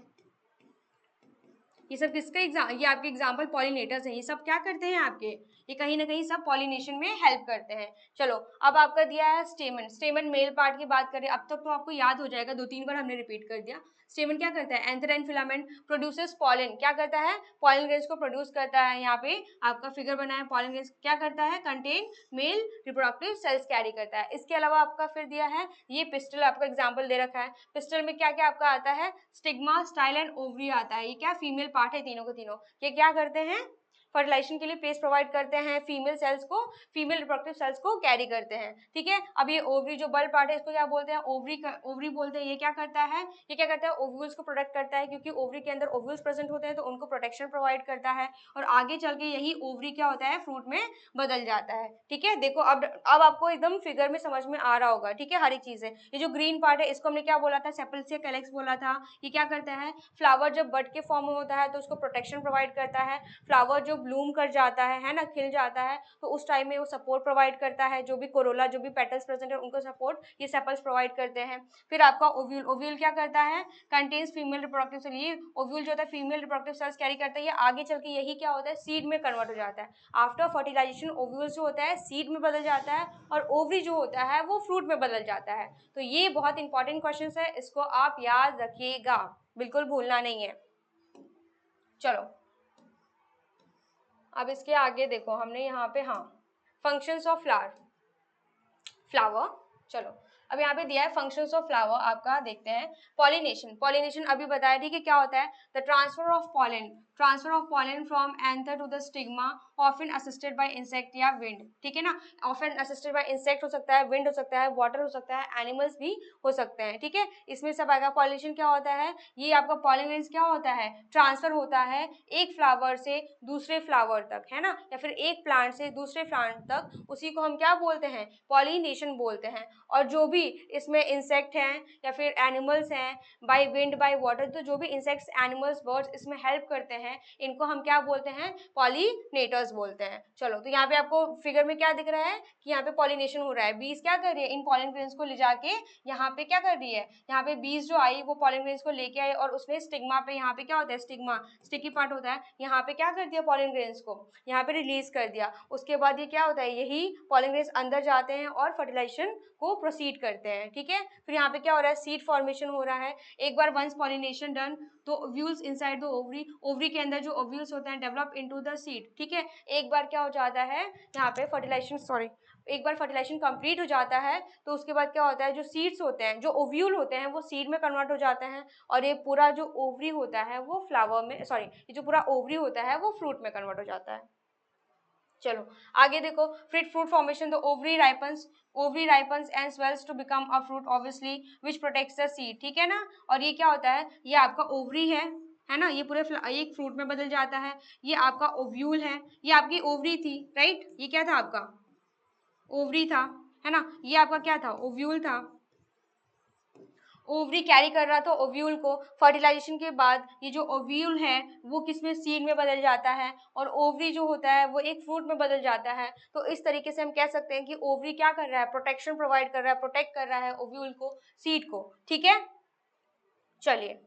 ये सब किसका एग्जाम, ये आपके एग्जाम्पल पॉलिनेटर्स हैं, ये सब क्या करते हैं आपके, ये कहीं ना कहीं सब पॉलिनेशन में हेल्प करते हैं। चलो अब आपका दिया है स्टेमन, स्टेमन मेल पार्ट की बात करें, अब तक तो आपको याद हो जाएगा, 2-3 बार हमने रिपीट कर दिया। स्टेमन क्या करता है, anther and filament, produces pollen, क्या करता है, पॉलन ग्रेन्स को प्रोड्यूस करता है। यहाँ पे आपका फिगर बना है, पॉलन ग्रेन्स क्या करता है, contain male reproductive cells carry करता है। इसके अलावा आपका फिर दिया है ये पिस्टल, आपका एग्जाम्पल दे रखा है, पिस्टल में क्या क्या आपका आता है, स्टिग्मा, स्टाइल एंड ओवरी आता है, ये क्या फीमेल पार्ट है, तीनों के तीनों ये क्या करते हैं, फर्टिलाइजेशन के लिए प्लेस प्रोवाइड करते हैं, फीमेल सेल्स को, फीमेल रिप्रोडक्टिव सेल्स को कैरी करते हैं, ठीक है। अब ये ओवरी जो बल्ब पार्ट है इसको क्या बोलते हैं, ओवरी, ओवरी बोलते हैं। ये क्या करता है, ये क्या करता है, ओव्यूल्स को प्रोटेक्ट करता है, क्योंकि ओवरी के अंदर ओव्यूल्स प्रेजेंट होते हैं तो उनको प्रोटेक्शन प्रोवाइड करता है, और आगे चल के यही ओवरी क्या होता है, फ्रूट में बदल जाता है, ठीक है। देखो अब आपको एकदम फिगर में समझ में आ रहा होगा, ठीक है, हर एक चीज है। ये जो ग्रीन पार्ट है इसको हमने क्या बोला था, सेपल्सिया कैलेक्स बोला था। ये क्या करता है, फ्लावर जब बड के फॉर्म में होता है तो उसको प्रोटेक्शन प्रोवाइड करता है, फ्लावर जो ब्लूम कर जाता है ना, खिल जाता है, तो उस टाइम में वो सपोर्ट प्रोवाइड करता है, जो भी कोरोला, जो भी पेटल्स प्रेजेंट है उनको सपोर्ट ये सेपल्स प्रोवाइड करते हैं। फिर आपका ओव्यूल, ओव्यूल क्या करता है, कंटेन्स फीमेल रिप्रोडक्टिव सेल, ये ओव्यूल जो होता है फीमेल रिप्रोडक्टिव सेल्स कैरी करता है, ये आगे चल के यही क्या होता है, सीड में कन्वर्ट हो जाता है। आफ्टर फर्टिलाइजेशन ओव्यूल जो होता है सीड में बदल जाता है, और ओवरी जो होता है वो फ्रूट में बदल जाता है। तो ये बहुत इंपॉर्टेंट क्वेश्चन है, इसको आप याद रखिएगा, बिल्कुल भूलना नहीं है। चलो अब इसके आगे देखो, हमने यहाँ पे हाँ फंक्शंस ऑफ फ्लावर, फ्लावर, चलो अब यहाँ पे दिया है फंक्शंस ऑफ फ्लावर, आपका देखते हैं। पॉलिनेशन, पॉलिनेशन अभी बताया, ठीक है, क्या होता है? The transfer of pollen, transfer of pollen from anther to the stigma, often assisted by insect या विंड, ठीक है ना। ऑफन असिस्टेड बाय इंसेक्ट हो सकता है, विंड हो सकता है, वाटर हो सकता है, एनिमल्स भी हो सकते हैं, ठीक है। इसमें सब आएगा। पॉलिनेशन क्या होता है? ये आपका पॉलन ग्रेन्स क्या होता है? ट्रांसफर होता है एक फ्लावर से दूसरे फ्लावर तक, है ना, या फिर एक प्लांट से दूसरे प्लांट तक, उसी को हम क्या बोलते हैं? पॉलिनेशन बोलते हैं। और जो भी इसमें इंसेक्ट हैं या फिर एनिमल्स हैं, बाय विंड बाय वाटर, तो जो भी इंसेक्ट्स, एनिमल्स, बर्ड्स इसमें हेल्प करते हैं, इनको हम क्या बोलते हैं? पॉलिनेटर्स बोलते हैं। चलो, तो यहाँ पे आपको फिगर में क्या दिख रहा है कि यहाँ पे पॉलिनेशन हो रहा है। बीज क्या कर रही है? इन पॉलन ग्रेन्स को ले जाके यहाँ पे क्या कर रही है? यहाँ पे बीज जो आई वो पॉलन ग्रेन्स को लेके आई और उसने स्टिग्मा पे, यहाँ पे क्या होता है? स्टिग्मा, स्टिकी पार्ट होता है, यहाँ पे क्या कर दिया? पॉलन ग्रेन्स को यहाँ पे रिलीज कर दिया। उसके बाद ये क्या होता है? यही पॉलन ग्रेन्स अंदर जाते हैं और फर्टिलाइजेशन को प्रोसीड करते हैं, ठीक है। फिर यहाँ पे क्या हो रहा है? सीड फॉर्मेशन हो रहा है। एक बार वंस पॉलिनेशन डन, तो ovules inside the ovary, ovary के अंदर जो ओव्यूल्स होते हैं डेवलप इनटू द सीड, ठीक है। एक बार क्या हो जाता है यहाँ पे फर्टिलाइजेशन, सॉरी, एक बार फर्टिलाइजेशन कंप्लीट हो जाता है तो उसके बाद क्या होता है? जो सीड्स होते हैं, जो ओव्यूल होते हैं, वो सीड में कन्वर्ट हो जाते हैं और ये पूरा जो ओवरी होता है वो फ्लावर में, सॉरी, ये जो पूरा ओवरी होता है वो फ्रूट में कन्वर्ट हो जाता है। चलो आगे देखो, fruit formation, the ovary ripens and swells to become a fruit obviously which protects the seed, ठीक है ना। और ये क्या होता है? ये आपका ओवरी है ना, ये पूरे एक फ्रूट में बदल जाता है। ये आपका ओव्यूल है, ये आपकी ओवरी थी, राइट, ये क्या था? आपका ओवरी था, है ना। ये आपका क्या था? ओव्यूल था। ओवरी कैरी कर रहा था ओव्यूल को। फर्टिलाइजेशन के बाद ये जो ओव्यूल है वो किसमें? सीड में बदल जाता है और ओवरी जो होता है वो एक फ्रूट में बदल जाता है। तो इस तरीके से हम कह सकते हैं कि ओवरी क्या कर रहा है? प्रोटेक्शन प्रोवाइड कर रहा है, प्रोटेक्ट कर रहा है ओव्यूल को, सीड को, ठीक है। चलिए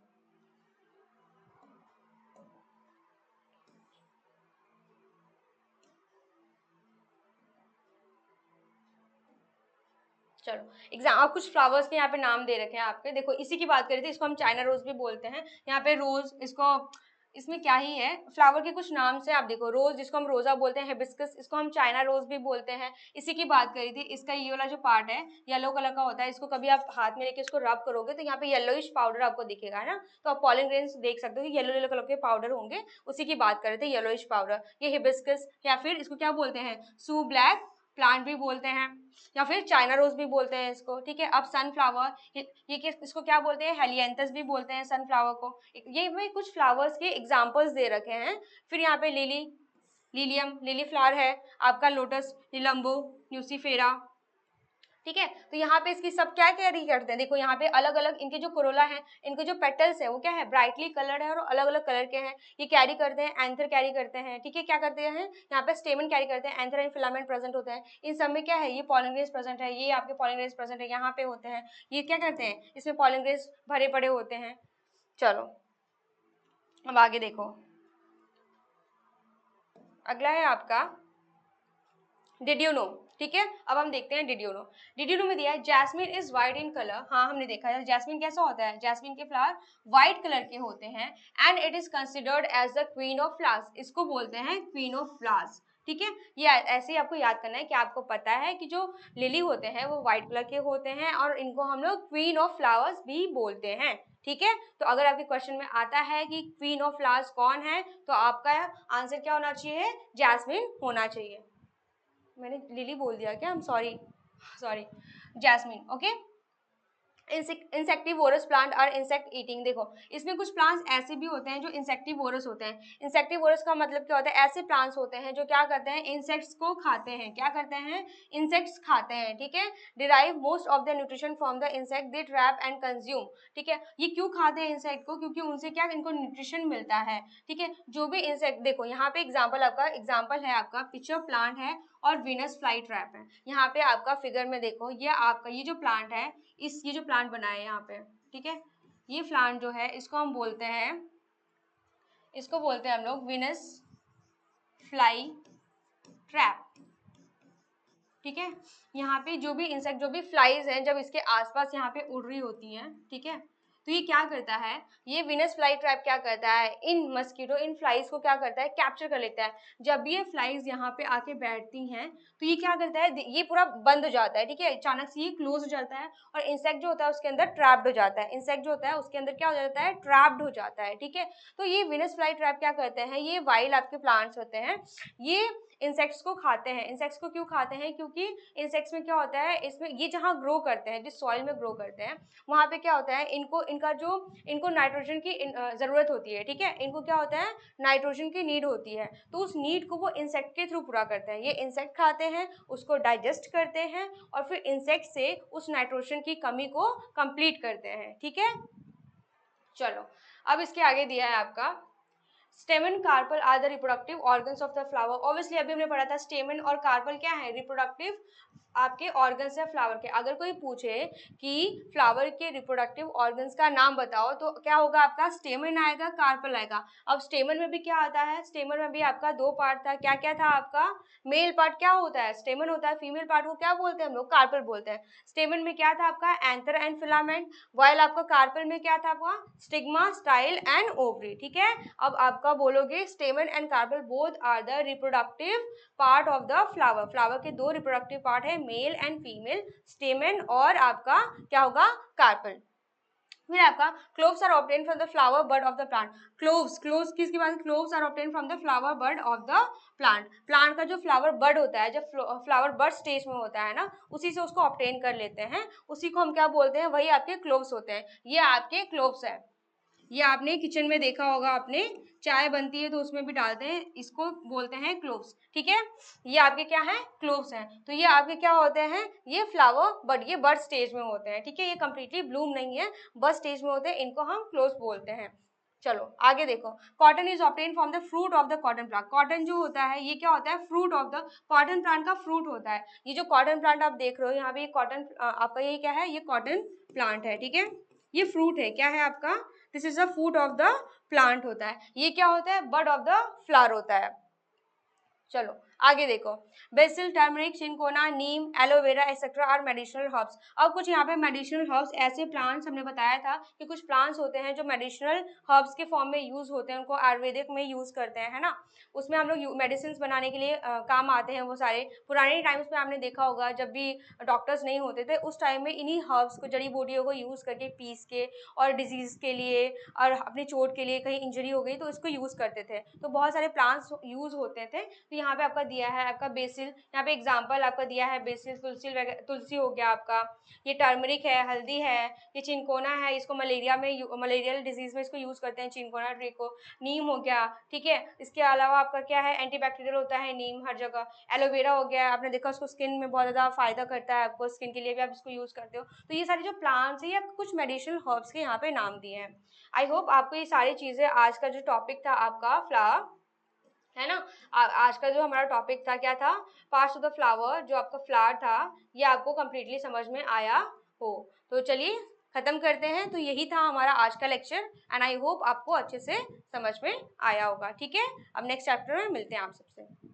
चलो एग्जाम, आप कुछ फ्लावर्स के यहाँ पे नाम दे रखे हैं आपके, देखो इसी की बात करी थी, इसको हम चाइना रोज भी बोलते हैं। यहाँ पे रोज, इसको, इसमें क्या ही है, फ्लावर के कुछ नाम से आप देखो, रोज जिसको हम रोजा बोलते हैं, हिबिस्कस इसको हम चाइना रोज भी बोलते हैं। इसी की बात करी थी। इसका ये वाला जो पार्ट है येलो कलर का होता है, इसको कभी आप हाथ में लेके इसको रब करोगे तो यहाँ पे येलोइश पाउडर आपको दिखेगा, है ना। तो आप पॉलन ग्रेन्स देख सकते हो कि येलो येलो कलर के पाउडर होंगे, उसी की बात कर रहे थे, येलोइश पाउडर। ये हिबिस्कस या फिर इसको क्या बोलते हैं? सू ब्लैक प्लांट भी बोलते हैं या फिर चाइना रोज भी बोलते हैं इसको, ठीक है। अब सनफ्लावर, ये इसको क्या बोलते हैं? हेलियंथस भी बोलते हैं सनफ्लावर को। ये मैं कुछ फ्लावर्स के एग्जांपल्स दे रखे हैं। फिर यहाँ पे लिली, लिलियम, लिली फ्लावर है आपका, लोटस, निलंबो, न्यूसीफेरा, ठीक है। तो यहाँ पे इसकी सब क्या कैरी करते हैं? देखो यहाँ पे अलग अलग इनके जो कोरोला है, इनके जो पेटल्स है वो क्या है? ब्राइटली कलर्ड है और अलग अलग कलर के हैं। ये कैरी करते हैं, एंथर कैरी करते हैं, ठीक है। क्या करते हैं? यहाँ पे स्टेमन कैरी करते हैं, एंथर एंड फिलामेंट प्रेजेंट होते हैं। इन सब में क्या है? ये पॉलन ग्रेन्स प्रेजेंट है, ये आपके पॉलन ग्रेन्स प्रेजेंट है, यहाँ पे होते हैं। ये क्या करते हैं? इसमें पॉलन ग्रेन्स भरे पड़े होते हैं। चलो अब आगे देखो, अगला है आपका डिड यू नो, ठीक है। अब हम देखते हैं did you know. Did you know में दिया है jasmine is white in colour, हाँ हमने देखा है जैस्मिन कैसा होता है? जैस्मिन के फ्लावर व्हाइट कलर के होते हैं and it is considered as the queen of flowers, इसको बोलते हैं क्वीन ऑफ फ्लावर्स, ठीक है। ये ऐसे ही आपको याद करना है कि आपको पता है कि जो लिली होते हैं वो व्हाइट कलर के होते हैं और इनको हम लोग क्वीन ऑफ फ्लावर्स भी बोलते हैं, ठीक है। तो अगर आपके क्वेश्चन में आता है कि क्वीन ऑफ फ्लावर्स कौन है तो आपका आंसर क्या होना चाहिए? जैस्मिन होना चाहिए। मैंने लिली बोल दिया क्या? Sorry sorry, jasmine, okay. Insectivorous plant और इंसेक्ट ईटिंग, देखो इसमें कुछ प्लांट्स ऐसे भी होते हैं जो इंसेक्टिवोरस होते हैं। इंसेक्टिवोरस का मतलब क्या होता है? ऐसे प्लांट्स होते हैं जो क्या करते हैं? इंसेक्ट्स को खाते हैं। क्या करते हैं? इंसेक्ट्स खाते हैं, ठीक है। Derive most of the nutrition from the insect they trap and consume, ठीक है। ये क्यों खाते हैं इंसेक्ट को? क्योंकि उनसे क्या इनको न्यूट्रिशन मिलता है, ठीक है। जो भी इंसेक्ट, देखो यहाँ पे एग्जाम्पल है आपका पिक्चर प्लांट है और वीनस फ्लाई ट्रैप है। यहाँ पे आपका फिगर में देखो, ये आपका ये जो प्लांट है, ये जो प्लांट बना है यहाँ पे, ठीक है, ये प्लांट जो है इसको हम बोलते हैं, हम लोग वीनस फ्लाई ट्रैप, ठीक है। यहाँ पे जो भी इंसेक्ट, जो भी फ्लाइज हैं, जब इसके आसपास यहाँ पे उड़ रही होती हैं, ठीक है, तो ये क्या करता है, ये वीनस फ्लाई ट्रैप क्या करता है, इन मस्कीटो, इन फ्लाइज को क्या करता है, कैप्चर कर लेता है। जब ये फ्लाइज यहाँ पे आके बैठती हैं तो ये क्या करता है, ये पूरा बंद हो जाता है, ठीक है, अचानक से ये क्लोज हो जाता है और इंसेक्ट जो होता है उसके अंदर ट्रैप्ड हो जाता है, इंसेक्ट जो होता है उसके अंदर क्या हो जाता है, ट्रैप्ड हो जाता है, ठीक है। तो ये वीनस फ्लाई ट्रैप क्या करते हैं, ये वाइल्ड आपके प्लांट्स होते हैं, ये इंसेक्ट्स को खाते हैं। इंसेक्ट्स को क्यों खाते हैं, क्योंकि इंसेक्ट्स में क्या होता है, इसमें ये जहाँ ग्रो करते हैं, जिस सॉइल में ग्रो करते हैं वहाँ पे क्या होता है, इनको नाइट्रोजन की जरूरत होती है, ठीक है, इनको क्या होता है, नाइट्रोजन की नीड होती है, तो उस नीड को वो इंसेक्ट के थ्रू पूरा करते हैं। ये इंसेक्ट खाते हैं, उसको डाइजेस्ट करते हैं और फिर इंसेक्ट से उस नाइट्रोजन की कमी को कंप्लीट करते हैं, ठीक है। चलो अब इसके आगे दिया है आपका stamen carpel are the reproductive organs of the flower. Obviously अभी हमने पढ़ा था स्टेमन और कार्पल क्या है, रिप्रोडक्टिव आपके ऑर्गन्स है फ्लावर के। अगर कोई पूछे कि फ्लावर के रिप्रोडक्टिव ऑर्गन्स का नाम बताओ तो क्या होगा आपका, स्टेमन आएगा, कार्पल आएगा। अब स्टेमन में भी क्या आता है, स्टेमन में भी आपका दो पार्ट था, क्या क्या था आपका, मेल पार्ट क्या होता है, स्टेमन होता है, फीमेल पार्ट को क्या बोलते हैं हम लोग, कार्पल बोलते हैं। स्टेमन में क्या था आपका, एंथर एंड फिलामेंट, वाइल आपका कार्पल में क्या था आपका, स्टिग्मा, स्टाइल एंड ओवरी, ठीक है। अब आपका बोलोगे stamen and carpel both are the reproductive part of the flower. Flower के दो रिप्रोडक्टिव पार्ट है, मेल एंड फीमेल, स्टेमन और आपका क्या होगा, कार्पल। फिर आपका cloves are obtain from the flower bud of the plant. Cloves किसकी बात, cloves are obtain from the flower bud of the plant. Plant का जो फ्लावर बड होता है, जब फ्लावर बड स्टेज में होता है ना, उसी से उसको ऑब्टेन कर लेते हैं, उसी को हम क्या बोलते हैं, वही आपके क्लोव्स होते हैं। ये आपके क्लोव्स है, ये आपने किचन में देखा होगा, आपने चाय बनती है तो उसमें भी डालते हैं, इसको बोलते हैं क्लोव्स, ठीक है। ये आपके क्या है, क्लोव्स हैं। तो ये आपके क्या होते हैं, ये फ्लावर बड, ये बड स्टेज में होते हैं, ठीक है, ये कंप्लीटली ब्लूम नहीं है, बड स्टेज में होते हैं, इनको हम क्लोव्स बोलते हैं। चलो आगे देखो, cotton is obtain from the fruit of the cotton plant. Cotton जो होता है ये क्या होता है, fruit of the cotton plant का फ्रूट होता है। ये जो कॉटन प्लांट आप देख रहे हो यहाँ पे, ये कॉटन आपका ये क्या है, ये कॉटन प्लांट है, ठीक है, ये फ्रूट है, क्या है आपका, this is the food of the plant होता है। ये क्या होता है, बड ऑफ द फ्लावर होता है। चलो आगे देखो, basil, turmeric, cinchona, neem, aloe vera etcetera are medicinal herbs. अब कुछ यहाँ पे मेडिसिनल हर्ब्स, ऐसे प्लांट्स हमने बताया था कि कुछ प्लांट्स होते हैं जो मेडिसिनल हर्ब्स के फॉर्म में यूज होते हैं, उनको आयुर्वेदिक में यूज करते हैं, है ना, उसमें हम लोग मेडिसिन बनाने के लिए काम आते हैं वो सारे। पुराने टाइम्स में आपने देखा होगा, जब भी डॉक्टर्स नहीं होते थे उस टाइम में इन्हीं हर्ब्स को, जड़ी बूटियों को यूज करके पीस के, और डिजीज के लिए और अपनी चोट के लिए, कहीं इंजरी हो गई तो इसको यूज करते थे। तो बहुत सारे प्लांट्स यूज होते थे। तो यहाँ पे आपका दिया है आपका बेसिल, यहाँ पे एग्जांपल आपका दिया है बेसिल, तुलसी हो गया आपका, ये टर्मरिक है, हल्दी है, ये चिनकोना है, इसको मलेरिया में, मलेरियल डिजीज में इसको यूज करते हैं चिनकोना ट्री को। नीम हो गया, ठीक है, इसके अलावा आपका क्या है, एंटीबैक्टीरियल होता है नीम हर जगह। एलोवेरा हो गया, आपने देखा उसको स्किन में बहुत ज़्यादा फायदा करता है, आपको स्किन के लिए भी आप इसको यूज करते हो। तो ये सारे जो प्लांट्स है, ये कुछ मेडिसिनल हर्ब्स के यहाँ पे नाम दिए हैं। आई होप आपको ये सारी चीजें, आज का जो टॉपिक था आपका फ्लावर, है ना, आज का जो हमारा टॉपिक था क्या था, पार्ट्स ऑफ द फ्लावर, जो आपका फ्लावर था, ये आपको कंप्लीटली समझ में आया हो। तो चलिए खत्म करते हैं। तो यही था हमारा आज का लेक्चर एंड आई होप आपको अच्छे से समझ में आया होगा, ठीक है। अब नेक्स्ट चैप्टर में मिलते हैं आप सबसे।